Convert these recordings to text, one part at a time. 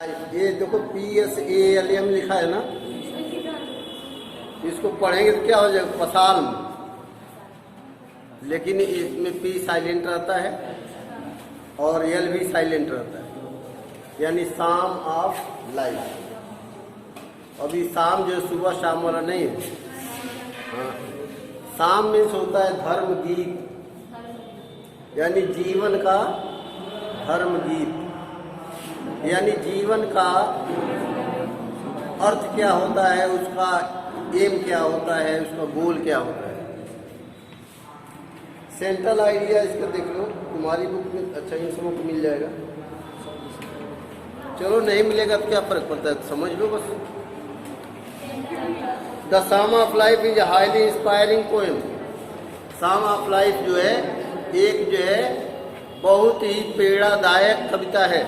ये देखो PSALM लिखा है ना, इसको पढ़ेंगे तो क्या हो जाएगा पसाल्म, लेकिन इसमें P साइलेंट रहता है और L भी साइलेंट रहता है, यानी शाम ऑफ लाइफ। अभी शाम जो सुबह शाम वाला नहीं है। हाँ, शाम मीन्स होता है धर्म गीत, यानी जीवन का धर्म गीत, यानी जीवन का अर्थ क्या होता है, उसका एम क्या होता है, उसका गोल क्या होता है। सेंट्रल आइडिया इसका देख लो, तुम्हारी बुक में अच्छा इन सबों को मिल जाएगा। चलो नहीं मिलेगा तो क्या फर्क पड़ता है, समझ लो बस। The psalm of life is highly inspiring poem. Psalm of life जो है एक जो है बहुत ही प्रेरणादायक कविता है।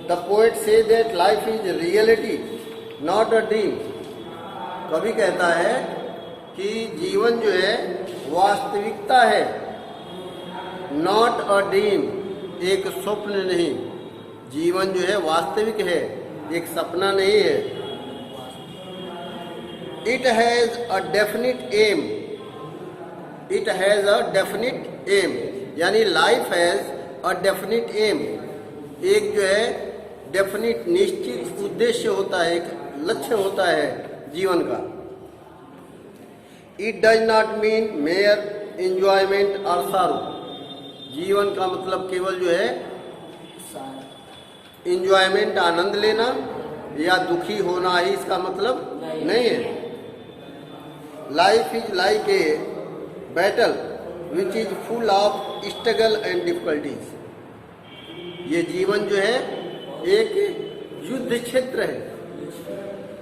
The poet say that life is reality, not a dream. कवि कहता है कि जीवन जो है वास्तविकता है, not a dream, एक स्वप्न नहीं। जीवन जो है वास्तविक है, एक सपना नहीं है। It has a definite aim. It has a definite aim, यानी life has a definite aim. एक जो है डेफिनिट निश्चित उद्देश्य होता है, एक लक्ष्य होता है जीवन का। It does not mean mayor enjoyment और सारो। जीवन का मतलब केवल जो है एंजॉयमेंट आनंद लेना या दुखी होना ही इसका मतलब नहीं है। Life is like a battle which is full of struggle and difficulties. ये जीवन जो है एक युद्ध क्षेत्र है,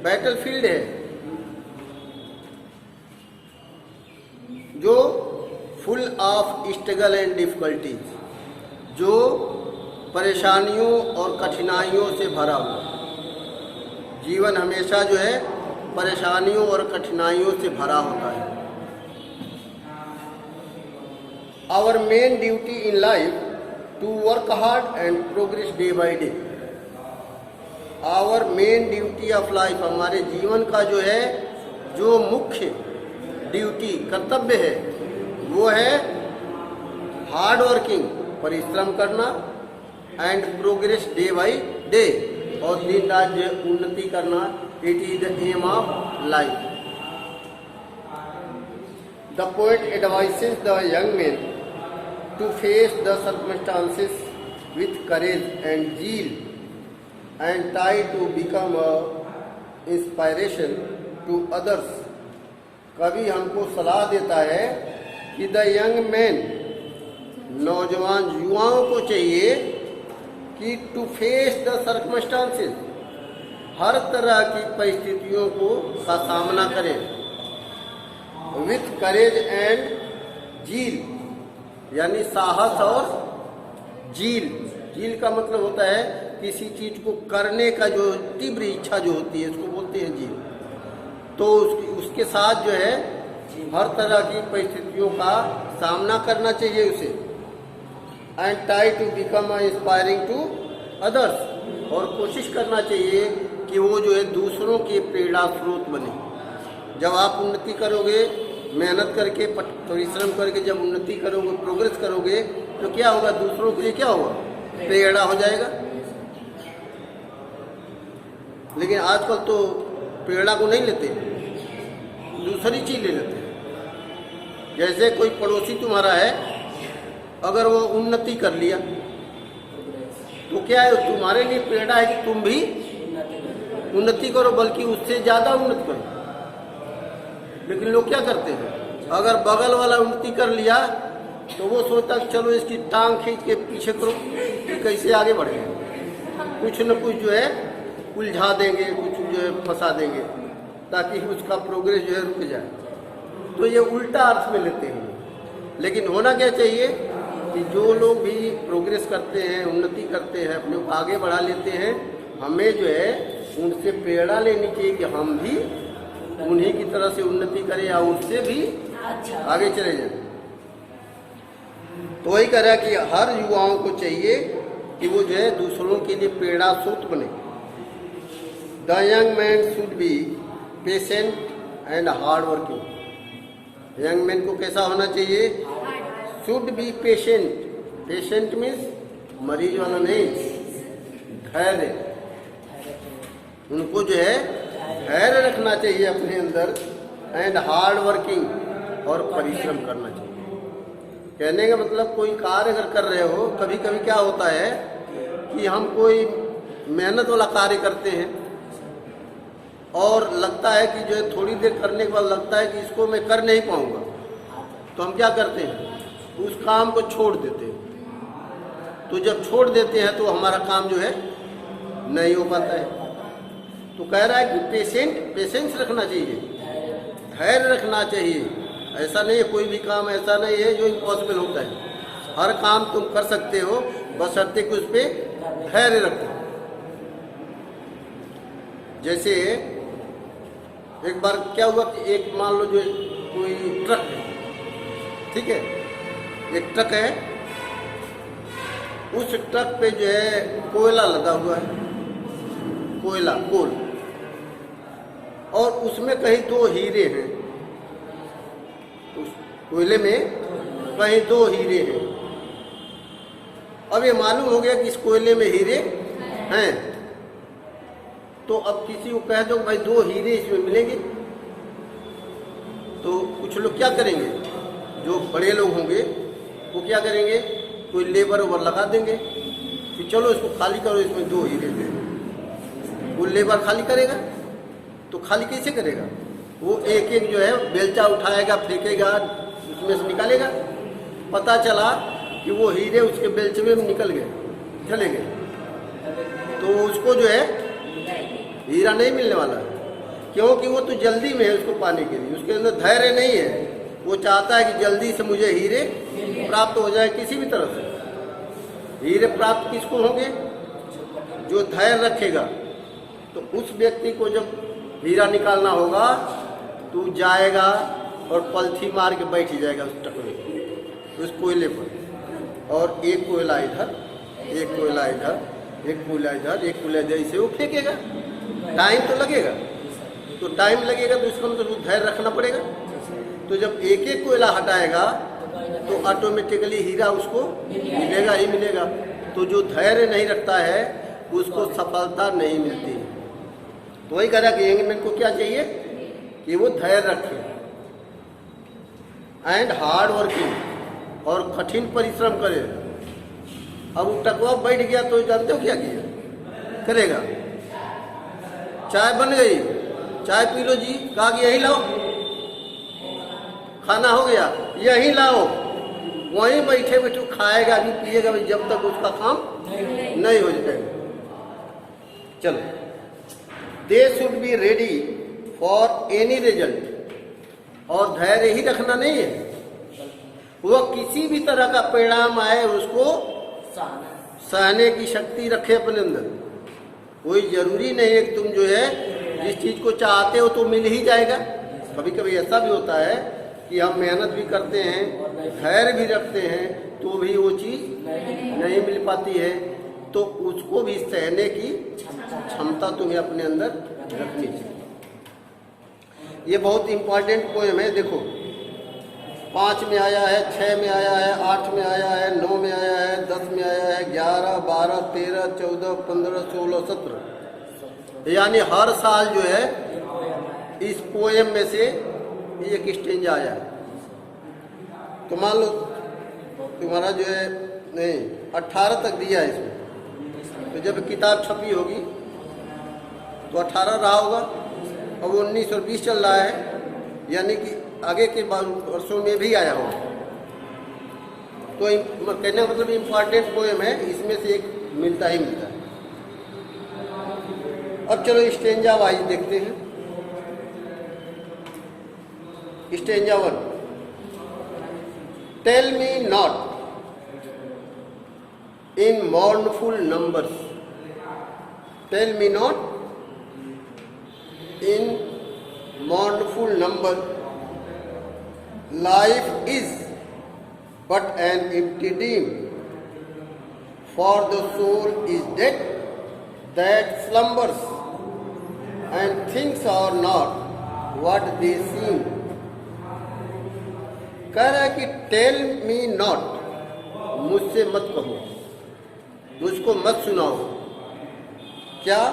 बैटल फील्ड है, जो full of struggle and difficulties, जो परेशानियों और कठिनाइयों से भरा हुआ। जीवन हमेशा जो है परेशानियों और कठिनाइयों से भरा होता है। Our main duty in life to work hard and progress day by day. Our main duty of life, हमारे जीवन का जो है जो मुख्य ड्यूटी कर्तव्य है वो है हार्ड वर्किंग, परिश्रम करना, and progress day by day, और दिन रात जो उन्नति करना। It is the aim of life. The poet advises the young man to face the circumstances with courage and zeal and try to become a inspiration to others. कवि हमको सलाह देता है कि द यंग मैन, नौजवान युवाओं को चाहिए कि टू फेस द सर्कमस्टांसेस, हर तरह की परिस्थितियों को का सामना करें, विथ करेज एंड जील, यानी साहस और जील। जील का मतलब होता है किसी चीज को करने का जो तीव्र इच्छा जो होती है, उसको बोलते हैं जील। तो उसके साथ जो है हर तरह की परिस्थितियों का सामना करना चाहिए उसे। And try to become inspiring to others, और कोशिश करना चाहिए कि वो जो है दूसरों के प्रेरणा स्रोत बने। जब आप उन्नति करोगे, मेहनत करके परिश्रम करके जब उन्नति करोगे, प्रोग्रेस करोगे, तो क्या होगा, दूसरों के लिए क्या होगा, प्रेरणा हो जाएगा। लेकिन आजकल तो प्रेरणा को नहीं लेते, दूसरी चीज ले लेते हैं। जैसे कोई पड़ोसी तुम्हारा है, अगर वो उन्नति कर लिया तो क्या है, तुम्हारे लिए प्रेरणा है कि तुम भी उन्नति करो, बल्कि उससे ज्यादा उन्नति करो। लेकिन लोग क्या करते हैं, अगर बगल वाला उन्नति कर लिया तो वो सोचता कि चलो इसकी टांग खींच के पीछे करो कि कैसे आगे बढ़े, कुछ न कुछ जो है उलझा देंगे, कुछ जो है फंसा देंगे, ताकि उसका प्रोग्रेस जो है रुक जाए। तो ये उल्टा अर्थ में लेते हैं। लेकिन होना क्या चाहिए कि जो लोग भी प्रोग्रेस करते हैं, उन्नति करते हैं, अपने को आगे बढ़ा लेते हैं, हमें जो है उनसे प्रेरणा लेनी चाहिए कि हम भी उन्हीं की तरह से उन्नति करें या उससे भी आगे चले जाएं। तो वही कह रहा है कि हर युवाओं को चाहिए कि वो जो है दूसरों के लिए प्रेरणा स्रोत बने। The young man should be patient and hard working. Young man को कैसा होना चाहिए? Should be patient. Patient means मरीज वाला नहीं, धैर्य। उनको जो है धैर्य रखना चाहिए अपने अंदर, एंड हार्ड वर्किंग, और परिश्रम करना चाहिए। कहने का मतलब कोई कार्य अगर कर रहे हो, कभी कभी क्या होता है कि हम कोई मेहनत वाला कार्य करते हैं और लगता है कि जो है थोड़ी देर करने के बाद लगता है कि इसको मैं कर नहीं पाऊंगा, तो हम क्या करते हैं? उस काम को छोड़ देते हैं। तो जब छोड़ देते हैं तो हमारा काम जो है नहीं हो पाता है। तो कह रहा है कि पेशेंस रखना चाहिए, धैर्य रखना चाहिए। ऐसा नहीं है, कोई भी काम ऐसा नहीं है जो इम्पॉसिबल होता है। हर काम तुम कर सकते हो, बशर्ते कि उस पर धैर्य रखो। जैसे एक बार क्या हुआ कि एक मान लो जो कोई ट्रक है, ठीक है, एक ट्रक है, उस ट्रक पे जो है कोयला लगा हुआ है, कोल, और उसमें कहीं 2 हीरे हैं। उस कोयले में कहीं 2 हीरे हैं। अब ये मालूम हो गया कि इस कोयले में हीरे हैं, तो अब किसी को कह दो भाई 2 हीरे इसमें मिलेंगे, तो कुछ लोग क्या करेंगे? जो बड़े लोग होंगे वो क्या करेंगे? कोई लेबर ओवर लगा देंगे कि चलो इसको खाली करो, इसमें 2 हीरे दे। वो लेबर खाली करेगा तो खाली कैसे करेगा? वो एक एक जो है बेलचा उठाएगा, फेंकेगा, उसमें से निकालेगा। पता चला कि वो हीरे उसके बेलचे में निकल गए, चले गए, तो उसको जो है हीरा नहीं मिलने वाला, क्योंकि वो तो जल्दी में है उसको पाने के लिए, उसके अंदर धैर्य नहीं है। वो चाहता है कि जल्दी से मुझे हीरे प्राप्त हो जाए किसी भी तरह से। हीरे प्राप्त किसको होंगे? जो धैर्य रखेगा। तो उस व्यक्ति को जब हीरा निकालना होगा तो जाएगा और पलथी मार के बैठ जाएगा उस ट्रक में, उस कोयले पर, और एक कोयला इधर, एक कोयला इधर, एक कोयला इधर, एक कोयला इधर, इसे वो फेंकेगा। टाइम तो लगेगा, तो टाइम लगेगा तो इसका मतलब धैर्य रखना पड़ेगा। तो जब एक एक कोयला हटाएगा तो ऑटोमेटिकली हीरा उसको मिलेगा ही मिलेगा। तो जो धैर्य नहीं रखता है उसको सफलता नहीं मिलती। तो वही कह रहा कि यंग मैन को क्या चाहिए कि वो धैर्य रखे, एंड हार्ड वर्किंग, और कठिन परिश्रम करे। अब वो टकवा बैठ गया तो जानते हो क्या किया करेगा? चाय बन गई, चाय पी लो जी, कहा कि यही लाओ। खाना हो गया, यही लाओ। वहीं बैठे बैठे खाएगा भी पिएगा भी जब तक उसका काम नहीं हो जाएगा। चलो, they should be ready for any result. और धैर्य ही रखना नहीं है, वह किसी भी तरह का परिणाम आए उसको सहने की शक्ति रखे अपने अंदर। कोई जरूरी नहीं है कि तुम जो है जिस चीज को चाहते हो तो मिल ही जाएगा। कभी कभी ऐसा भी होता है कि हम मेहनत भी करते हैं, धैर्य भी रखते हैं, तो भी वो चीज नहीं मिल पाती है। तो उसको भी सहने की क्षमता तुम्हें अपने अंदर रखनी चाहिए। ये बहुत इंपॉर्टेंट पोएम है। देखो, 5 में आया है, 6 में आया है, 8 में आया है, 9 में आया है, 10 में आया है, 11, 12, 13, 14, 15, 16, 17, यानी हर साल जो है इस पोएम में से एक स्टेंजा आया है। तो मान लो तुम्हारा जो है नहीं 18 तक दिया है इसमें, तो जब किताब छपी होगी तो 18 रहा होगा। अब 19 और 20 चल रहा है, यानी कि आगे के वर्षों में भी आया होगा। तो कहने का मतलब इम्पॉर्टेंट पोएम है, इसमें से एक मिलता ही मिलता है। अब चलो स्टेंजा वाइज देखते हैं। Stanza 1, tell me not in mournful numbers, tell me not in mournful number, life is but an empty dream, For the soul is dead that slumbers, and things are not what they seem. कह रहा है कि tell me not, मुझसे मत कहो, मुझको मत सुनाओ। क्या?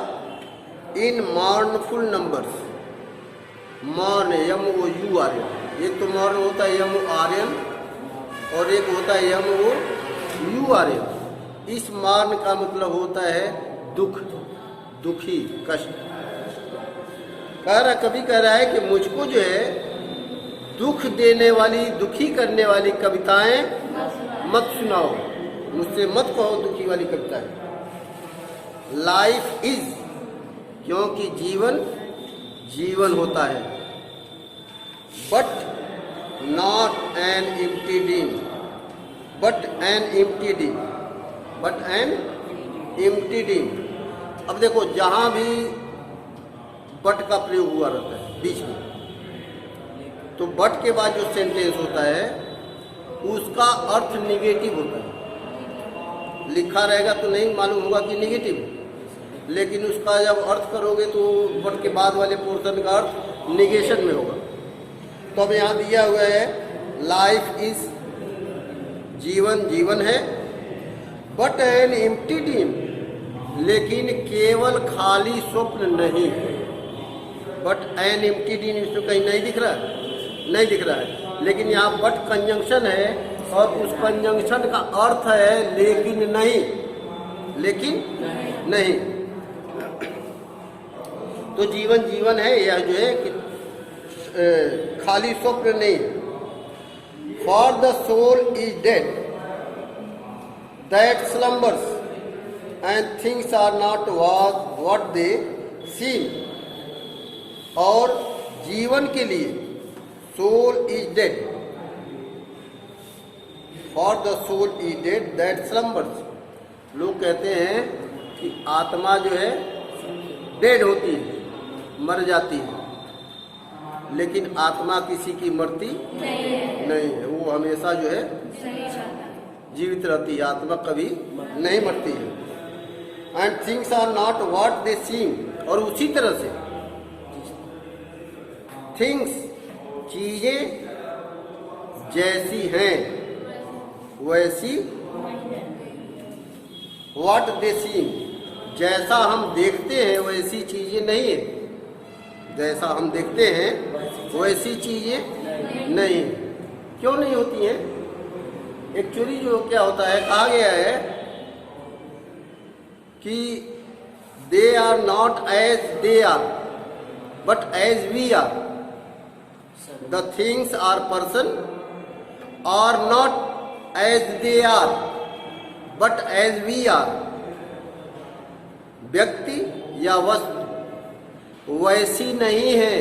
इन मॉर्नफुल नंबर्स, मॉर्न MOURN, एक तो मॉर्न होता है MORN और एक होता है MOURN। इस मॉर्न का मतलब होता है दुख, दुखी, कष्ट। कभी कह रहा है कि मुझको जो है दुख देने वाली, दुखी करने वाली कविताएं मत सुनाओ, मुझसे मत कहो दुखी वाली कविताएं। लाइफ इज, क्योंकि जीवन जीवन होता है, but not an empty dream, but an empty dream, but an empty dream. अब देखो, जहां भी बट का प्रयोग हुआ रहता है बीच में, तो बट के बाद जो सेंटेंस होता है उसका अर्थ निगेटिव होता है। लिखा रहेगा तो नहीं मालूम होगा कि निगेटिव, लेकिन उसका जब अर्थ करोगे तो बट के बाद वाले पोर्शन का अर्थ निगेशन में होगा। तो अब यहाँ दिया हुआ है लाइफ इज, जीवन जीवन है, बट एन एम्प्टी ड्रीम, लेकिन केवल खाली स्वप्न नहीं है। बट एन एम्प्टी ड्रीम इसमें कहीं नहीं दिख रहा है, नहीं दिख रहा है, लेकिन यहाँ बट कंजंक्शन है और उस कंजंक्शन का अर्थ है लेकिन नहीं, लेकिन नहीं। तो जीवन जीवन है, यह जो है कि खाली स्वप्न नहीं। For the soul is dead that slumbers, and things are not what they seem. और जीवन के लिए soul is dead, for the soul is dead that slumbers. लोग कहते हैं कि आत्मा जो है डेड होती है, मर जाती है, लेकिन आत्मा किसी की मरती नहीं है, वो हमेशा जो है जीवित रहती है, आत्मा कभी नहीं मरती है। And things are not what they seem, और उसी तरह से थिंग्स, चीजें जैसी हैं वैसी, व्हाट दे सीम, जैसा हम देखते हैं वैसी चीजें नहीं है, जैसा हम देखते हैं वैसी चीजें नहीं। क्यों नहीं होती हैं? एक्चुअली जो क्या होता है, कहा गया है कि they are not as they are but as we are. The things or person are not as they are, but as we are. व्यक्ति या वस्तु वैसी नहीं है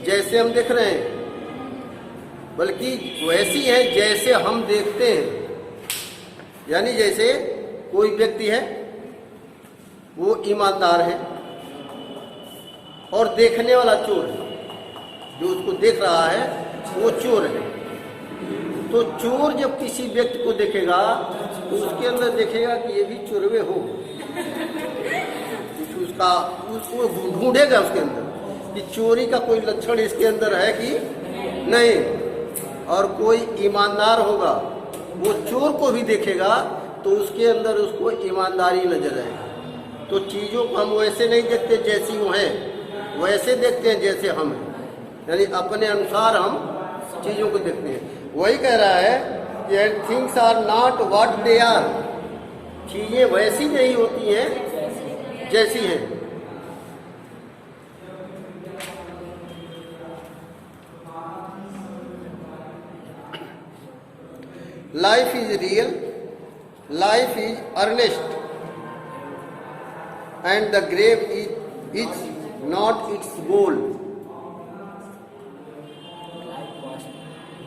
जैसे हम देख रहे हैं, बल्कि वैसी है जैसे हम देखते हैं। यानी जैसे कोई व्यक्ति है, वो ईमानदार है और देखने वाला चोर है, जो उसको देख रहा है वो चोर है। तो चोर जब किसी व्यक्ति को देखेगा तो उसके अंदर देखेगा कि ये भी चोरवे हो, उसका उसको ढूंढेगा उसके अंदर कि चोरी का कोई लक्षण इसके अंदर है कि नहीं। और कोई ईमानदार होगा, वो चोर को भी देखेगा तो उसके अंदर उसको ईमानदारी नजर आएगी। तो चीज़ों को हम वैसे नहीं देखते जैसी वो हैं, वैसे देखते हैं जैसे हम हैं, यानी अपने अनुसार हम चीज़ों को देखते हैं। वही कह रहा है कि things are not what they are, चीज़ें वैसी नहीं होती हैं जैसी हैं। Life is real, life is earnest, and the grave is not its goal.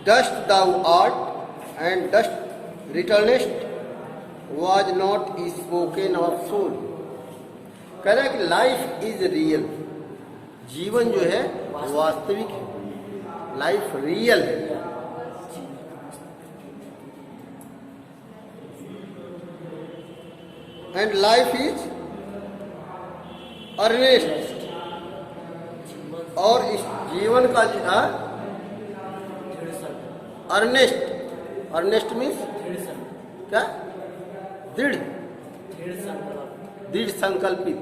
Dust thou art, and dust returnest, was not spoken of soul। कह रहा है कि लाइफ इज रियल, जीवन जो है वास्तविक है, लाइफ रियल है। एंड लाइफ इज अर्नेस्ट, और इस जीवन का अर्नेस्ट, अर्नेस्ट मीन्स क्या? दृढ़, दृढ़ संकल्पित।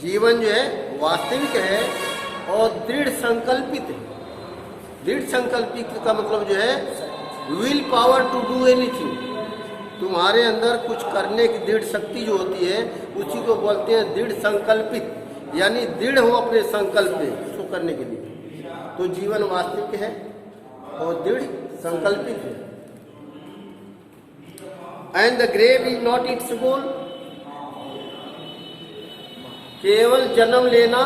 जीवन जो है वास्तविक है और दृढ़ संकल्पित है। दृढ़ संकल्पित का मतलब जो है will power to do anything. तुम्हारे अंदर कुछ करने की दृढ़ शक्ति जो होती है उसी को बोलते हैं दृढ़ संकल्पित, यानी दृढ़ हो अपने संकल्प पे उसको करने के लिए। तो जीवन वास्तविक है और दृढ़ संकल्पित है। And the grave is not its goal, केवल जन्म लेना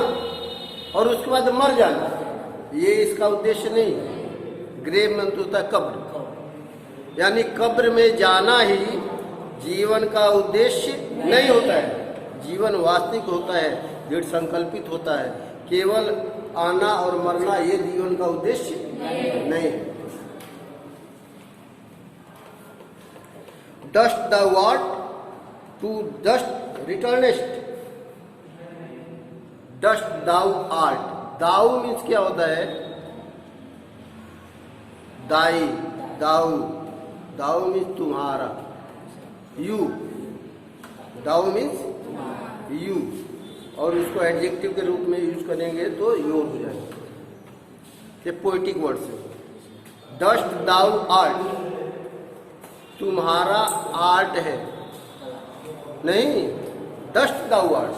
और उसके बाद मर जाना, ये इसका उद्देश्य नहीं है। ग्रेव में तो होता है कब्र, यानी कब्र में जाना ही जीवन का उद्देश्य नहीं होता है। जीवन वास्तविक होता है, दृढ़ संकल्पित होता है। केवल आना और मरना ये जीवन का उद्देश्य नहीं है। Dust thou art to dust returnest, dust thou art. Thou means क्या होता है? दाई, दाऊ, दाऊ मीन्स तुम्हारा, यू, दाऊ मीन्स यू, और उसको एडजेक्टिव के रूप में यूज करेंगे तो योर हो जाएगा। ये पोएटिक वर्ड से। डस्ट दाउ आर्ट, तुम्हारा आर्ट है, नहीं डस्ट दाउ आर्ट।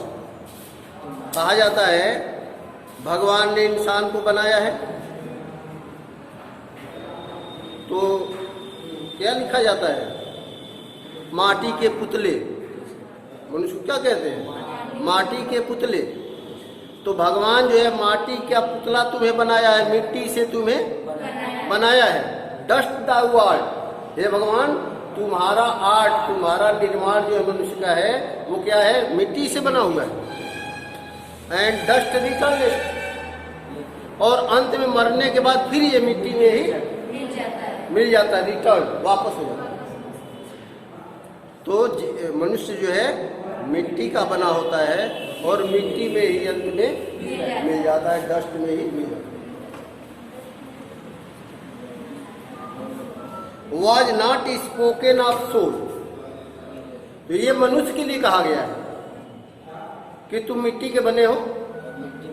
कहा जाता है भगवान ने इंसान को बनाया है तो क्या लिखा जाता है? माटी के पुतले। मनुष्य को क्या कहते हैं? माटी के पुतले। तो भगवान जो है माटी का पुतला तुम्हें बनाया है, मिट्टी से तुम्हें बनाया है। डस्ट द आर्ट, हे भगवान तुम्हारा आर्ट, तुम्हारा निर्माण जो है मनुष्य का है वो क्या है? मिट्टी से बना हुआ है। एंड डस्ट रिटर्नेस्ट, और अंत में मरने के बाद फिर ये मिट्टी में ही मिल जाता है, रिटर्न, वापस हो जाता है। तो मनुष्य जो है मिट्टी का बना होता है और मिट्टी में ही अंत में मिल जाता है, डस्ट में ही मिल जाता है। Was not spoken of soul, तो ये मनुष्य के लिए कहा गया है कि तुम मिट्टी के बने हो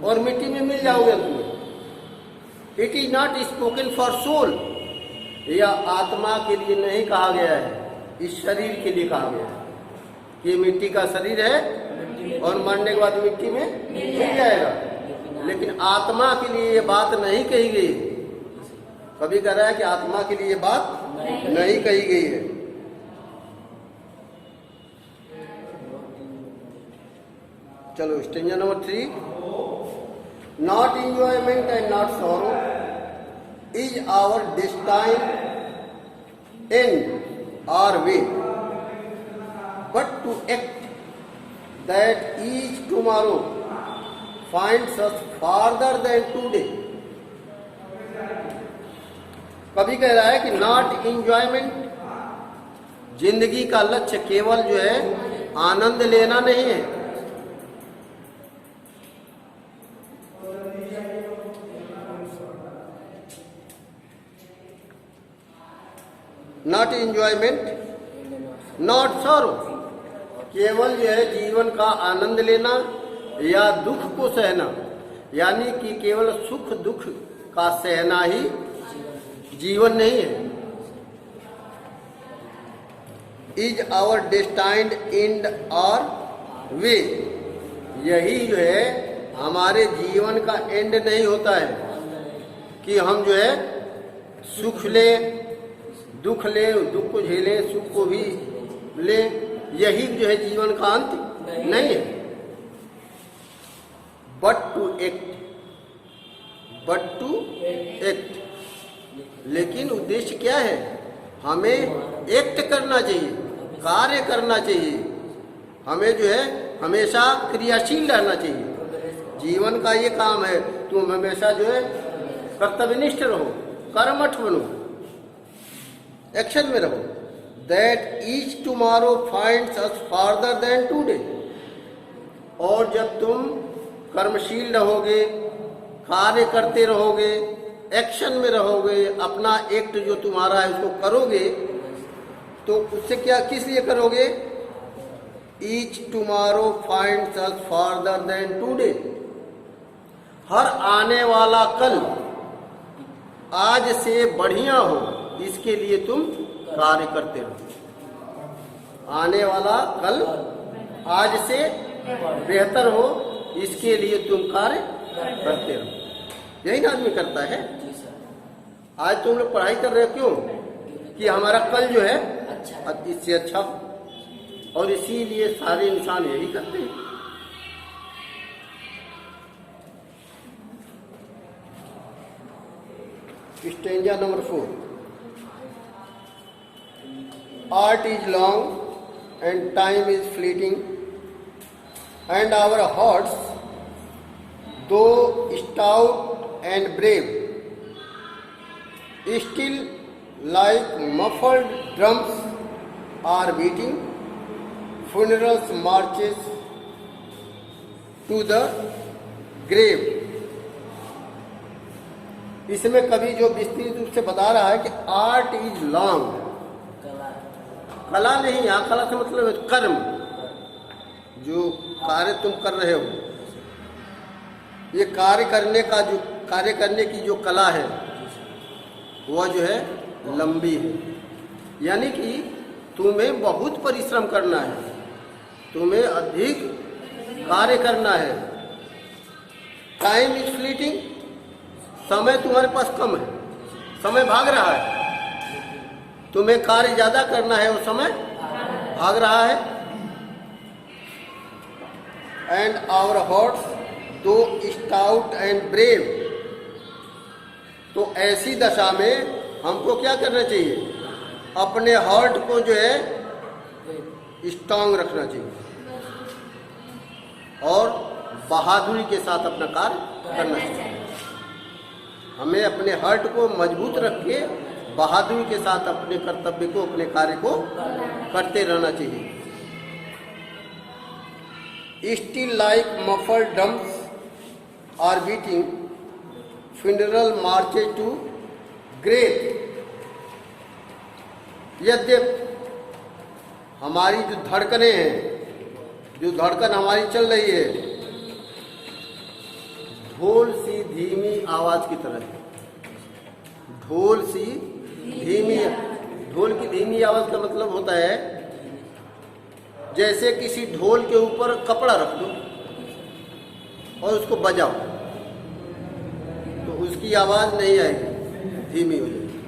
और मिट्टी में मिल जाओगे तुम्हें। It is not spoken for soul, यह आत्मा के लिए नहीं कहा गया है, इस शरीर के लिए कहा गया है कि मिट्टी का शरीर है और मरने के बाद मिट्टी में मिल जाएगा। लेकिन आत्मा के लिए ये बात नहीं कही गई। कभी कह रहा है कि आत्मा के लिए ये बात नहीं कही गई है। चलो stanza number 3, not enjoyment and not sorrow is our destined end or way, but to act that each tomorrow finds us farther than today. कभी कह रहा है कि नॉट इंजॉयमेंट, जिंदगी का लक्ष्य केवल जो है आनंद लेना नहीं है। नॉट इंजॉयमेंट नॉट सॉरो, केवल जो है जीवन का आनंद लेना या दुख को सहना, यानी कि केवल सुख दुख का सहना ही जीवन नहीं है। Is our destined end or way, यही जो है हमारे जीवन का एंड नहीं होता है कि हम जो है सुख ले दुख ले, दुख को झेले सुख को भी ले, यही जो है जीवन का अंत नहीं है। But to act, but to act, लेकिन उद्देश्य क्या है? हमें एक्ट करना चाहिए, कार्य करना चाहिए, हमें जो है हमेशा क्रियाशील रहना चाहिए। जीवन का ये काम है, तुम हमेशा जो है कर्तव्यनिष्ठ रहो, कर्मठ बनो, एक्शन में रहो। that each tomorrow finds us farther than today. और जब तुम कर्मशील रहोगे, कार्य करते रहोगे, एक्शन में रहोगे, अपना एक्ट जो तुम्हारा है उसको करोगे, तो उससे क्या किस लिए करोगे? Each tomorrow finds us farther than today. हर आने वाला कल आज से बढ़िया हो, इसके लिए तुम कार्य करते रहो। आने वाला कल आज से बेहतर हो, इसके लिए तुम कार्य करते रहो। यही ना आदमी करता है। आज तुम लोग पढ़ाई कर रहे हो, क्यों? कि हमारा कल जो है इससे अच्छा हो, और इसीलिए सारे इंसान यही करते हैं। Stanza number 4। Art is long and time is fleeting, and our hearts, though stout and brave, still like muffled drums are beating. Funerals marches to the grave. इसमें कवि जो विस्तृत रूप से बता रहा है कि आर्ट इज लॉन्ग, कला नहीं, यहाँ कला से मतलब है कर्म, जो कार्य तुम कर रहे हो, ये कार्य करने की जो कला है वह जो है लंबी है। यानी कि तुम्हें बहुत परिश्रम करना है, तुम्हें अधिक कार्य करना है। टाइम इज फ्लीटिंग, समय तुम्हारे पास कम है, समय भाग रहा है, तुम्हें कार्य ज्यादा करना है और समय भाग रहा है। एंड आवर हार्ट्स दो स्टाउट एंड ब्रेव, तो ऐसी दशा में हमको क्या करना चाहिए? अपने हार्ट को जो है स्ट्रांग रखना चाहिए और बहादुरी के साथ अपना कार्य करना चाहिए। हमें अपने हार्ट को मजबूत रख के बहादुरी के साथ अपने कर्तव्य को, अपने कार्य को करते रहना चाहिए। Still like muffled drums are beating, funeral marches to grave. यद्यप हमारी जो धड़कनें हैं, जो धड़कन हमारी चल रही है, ढोल सी धीमी आवाज की तरह है। ढोल सी धीमी, ढोल की धीमी आवाज का मतलब होता है जैसे किसी ढोल के ऊपर कपड़ा रख दो और उसको बजाओ तो उसकी आवाज नहीं आएगी, धीमी हो जाएगी।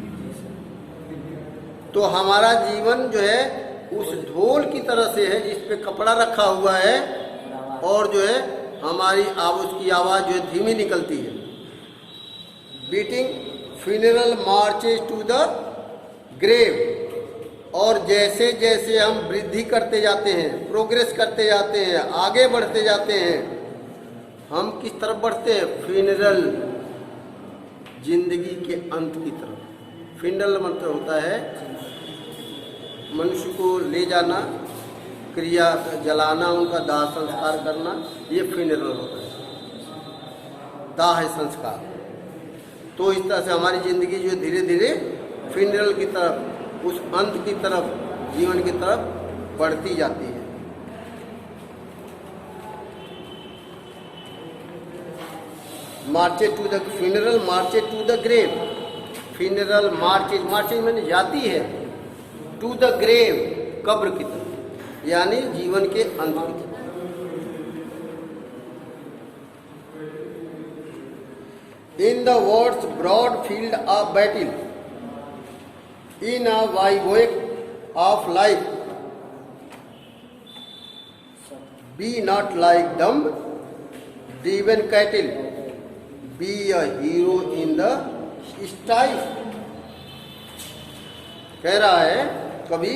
तो हमारा जीवन जो है उस ढोल की तरह से है जिस पे कपड़ा रखा हुआ है, और जो है हमारी उसकी आवाज जो है धीमी निकलती है। Beating funeral marches to the grave, और जैसे जैसे हम वृद्धि करते जाते हैं, प्रोग्रेस करते जाते हैं, आगे बढ़ते जाते हैं, हम किस तरफ बढ़ते हैं? फ्यूनरल, जिंदगी के अंत की तरफ। फ्यूनरल मतलब होता है मनुष्य को ले जाना, क्रिया जलाना, उनका दाह संस्कार करना, ये फ्यूनरल होता है, दाह संस्कार। तो इस तरह से हमारी जिंदगी जो धीरे धीरे फ्यूनरल की तरफ, उस अंत की तरफ, जीवन की तरफ बढ़ती जाती है। Marches to the funeral, marches to the grave. Funeral marches, marches मैंने जाती है, टू द ग्रेव, कब्र की तरफ, यानी जीवन के अंत की तरफ। In the world's broad field of battle, in a bivouac of life, be not like dumb, driven cattle, be a hero in the strife। कह रहा है कभी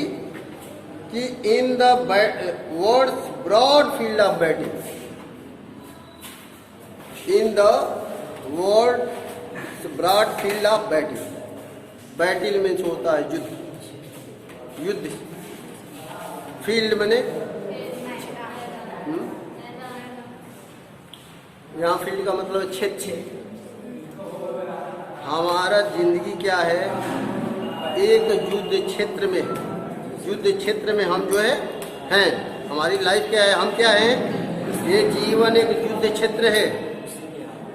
कि in the world's broad field of battle, in the world broad field of battle, battle means होता है युद्ध, युद्ध, field बने, यहाँ फील्ड का मतलब क्षेत्र। हमारा जिंदगी क्या है, एक युद्ध क्षेत्र में है। युद्ध क्षेत्र में हम जो है हैं, हमारी लाइफ क्या है, हम क्या हैं, ये जीवन एक युद्ध क्षेत्र है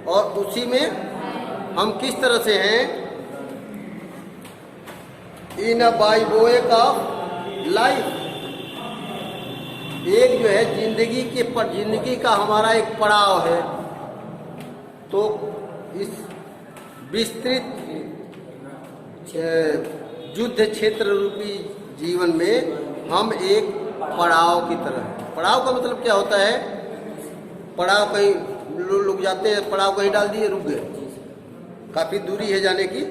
और उसी में हम किस तरह से हैं, इन अ बाइबोएक ऑफ लाइफ। एक जो है जिंदगी का हमारा एक पड़ाव है। तो इस विस्तृत युद्ध क्षेत्र रूपी जीवन में हम एक पड़ाव की तरह हैं। पड़ाव का मतलब क्या होता है, पड़ाव कहीं लोग जाते हैं, पड़ाव कहीं डाल दिए, रुक गए, काफ़ी दूरी है जाने की,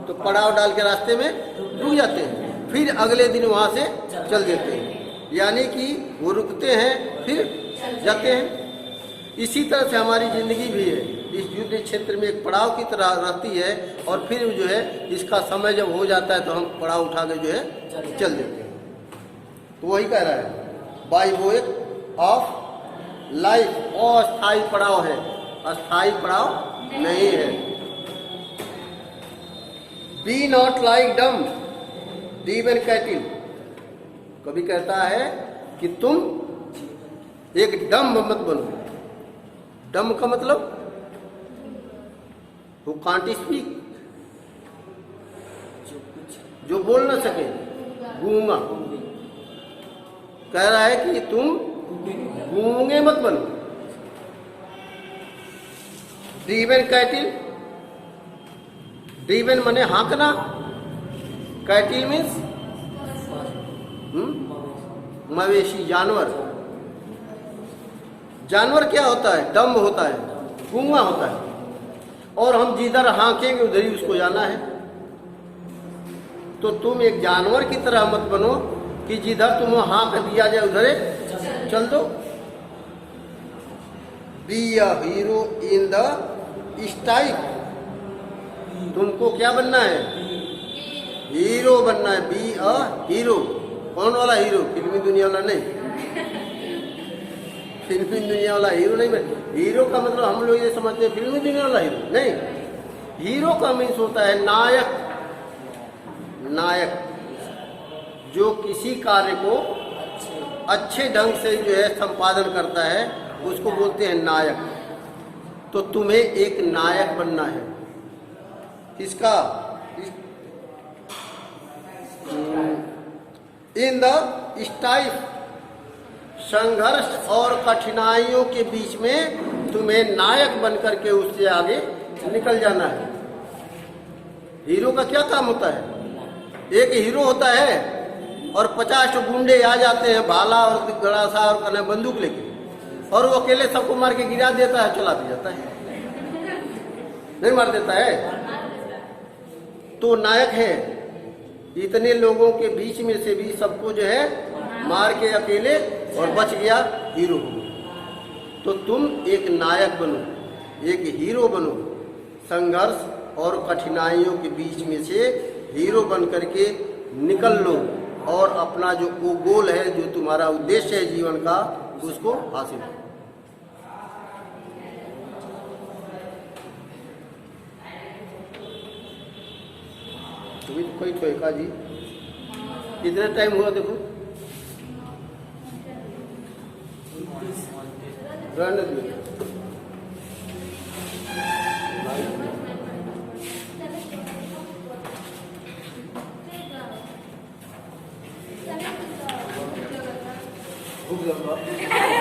तो पड़ाव डाल के रास्ते में रुक जाते हैं, फिर अगले दिन वहाँ से चल देते हैं। यानी कि वो रुकते हैं फिर जाते हैं। इसी तरह से हमारी ज़िंदगी भी है, इस युद्ध क्षेत्र में एक पड़ाव की तरह रहती है और फिर जो है इसका समय जब हो जाता है तो हम पड़ाव उठा के जो है चल देते हैं। तो वही कह रहा है, बाइबोएक ऑफ लाइफ अस्थायी पड़ाव है, अस्थायी पड़ाव नहीं है। Be not like dumb driven cattle, कभी कहता है कि तुम एक डम्ब मत बनो। डम्ब का मतलब वो कांट स्पीक, जो बोल न सके, गूंगा। कह रहा है कि तुम गूंगे मत बनो। ड्रीवन कैटिल, ड्रीवन माने हाँकना, कैटिल मीन्स मवेशी, जानवर। जानवर क्या होता है, डम्ब होता है, गूंगा होता है, और हम जिधर हाँकेंगे उधर ही उसको जाना है। तो तुम एक जानवर की तरह मत बनो कि जिधर तुम हाँक दिया जाए उधर चल दो। Be a hero in the style, तुमको क्या बनना है, हीरो बनना है। बी अ हीरो, कौन वाला हीरो, फिल्मी दुनिया वाला नहीं, फिल्मी दुनिया वाला हीरो नहीं बने। हीरो का मतलब हम लोग ये समझते हैं फिल्मी दुनिया वाला हीरो नहीं। हीरो का मीन्स होता है नायक। नायक जो किसी कार्य को अच्छे ढंग से जो है संपादन करता है उसको बोलते हैं नायक। तो तुम्हें एक नायक बनना है। इसका इन द स्टाइफ, संघर्ष और कठिनाइयों के बीच में तुम्हें नायक बनकर के उससे आगे निकल जाना है। हीरो का क्या काम होता है, एक हीरो होता है और 50 गुंडे आ जाते हैं, भाला और गड़ासा और कने बंदूक लेके, और वो अकेले सबको मार के गिरा देता है, चला भी जाता है, नहीं मार देता है। तो नायक है, इतने लोगों के बीच में से भी सबको जो है मार के अकेले और बच गया, हीरो हो। तो तुम एक नायक बनो, एक हीरो बनो। संघर्ष और कठिनाइयों के बीच में से हीरो बन करके निकल लो और अपना जो वो गोल है, जो तुम्हारा उद्देश्य है जीवन का, उसको हासिल करो। तुम्हें तो कोई ठोएका जी, कितना टाइम हुआ देखो, रहने दो। भूख लगा।